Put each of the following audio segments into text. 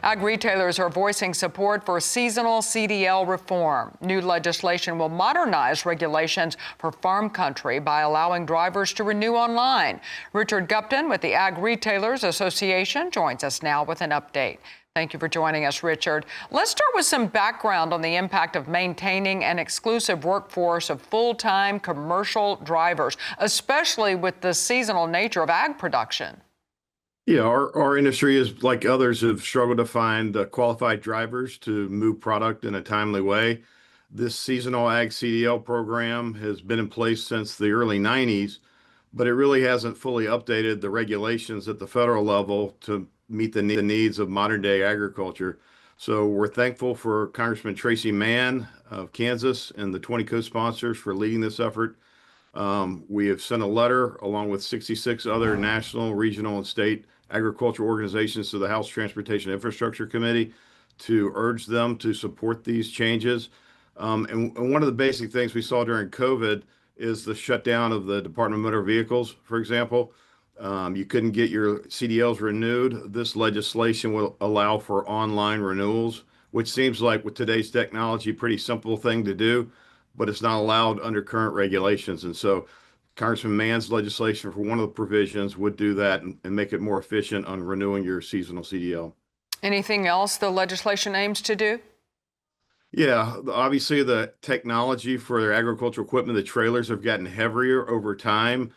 Ag retailers are voicing support for seasonal CDL reform. New legislation will modernize regulations for farm country by allowing drivers to renew online. Richard Gupton with the Ag Retailers Association joins us now with an update. Thank you for joining us, Richard. Let's start with some background on the impact of maintaining an exclusive workforce of full-time commercial drivers, especially with the seasonal nature of ag production. Yeah, our industry is like others have struggled to find qualified drivers to move product in a timely way. This seasonal ag CDL program has been in place since the early 90s, but it really hasn't fully updated the regulations at the federal level to meet the needs of modern day agriculture. So we're thankful for Congressman Tracey Mann of Kansas and the 20 co-sponsors for leading this effort. We have sent a letter along with 66 other national, regional, and state agricultural organizations to the House Transportation Infrastructure Committee to urge them to support these changes. And one of the basic things we saw during COVID is the shutdown of the Department of Motor Vehicles, for example. You couldn't get your CDLs renewed. This legislation will allow for online renewals, which seems like with today's technology, pretty simple thing to do, but it's not allowed under current regulations. And so Congressman Mann's legislation for one of the provisions would do that and make it more efficient on renewing your seasonal CDL. Anything else the legislation aims to do? Yeah, obviously the technology for their agricultural equipment, the trailers have gotten heavier over time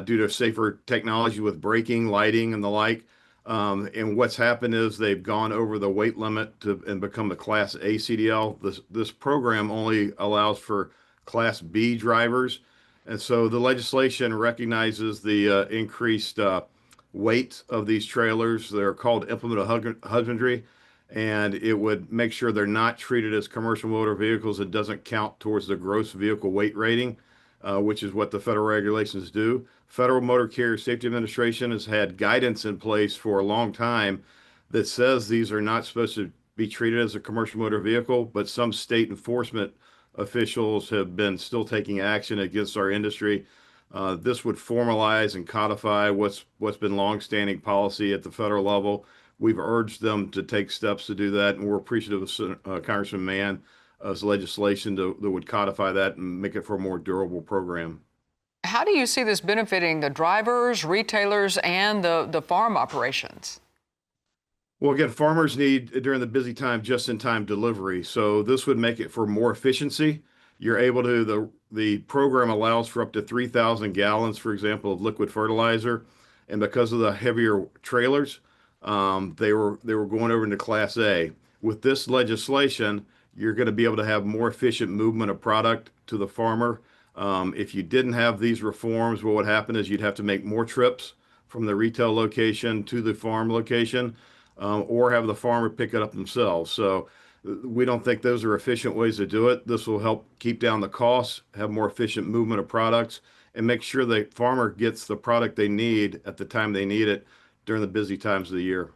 due to safer technology with braking, lighting, and the like. And what's happened is they've gone over the weight limit and become the Class A CDL. This program only allows for Class B drivers. And so the legislation recognizes the increased weight of these trailers. They're called implement husbandry, and it would make sure they're not treated as commercial motor vehicles. It doesn't count towards the gross vehicle weight rating, which is what the federal regulations do. Federal Motor Carrier Safety Administration has had guidance in place for a long time that says these are not supposed to be treated as a commercial motor vehicle, but some state enforcement officials have been still taking action against our industry. This would formalize and codify what's been longstanding policy at the federal level. We've urged them to take steps to do that, and we're appreciative of Congressman Mann's legislation that would codify that and make it for a more durable program. How do you see this benefiting the drivers, retailers, and the farm operations? Well, again, farmers need, during the busy time, just-in-time delivery. So this would make it for more efficiency. You're able to, the program allows for up to 3,000 gallons, for example, of liquid fertilizer. And because of the heavier trailers, they were going over into Class A. With this legislation, you're going to be able to have more efficient movement of product to the farmer. If you didn't have these reforms, what would happen is you'd have to make more trips from the retail location to the farm location. Or have the farmer pick it up themselves. So we don't think those are efficient ways to do it. This will help keep down the costs, have more efficient movement of products, and make sure the farmer gets the product they need at the time they need it during the busy times of the year.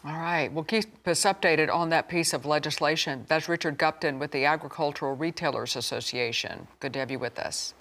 All right. Well, keep us updated on that piece of legislation. That's Richard Gupton with the Agricultural Retailers Association. Good to have you with us.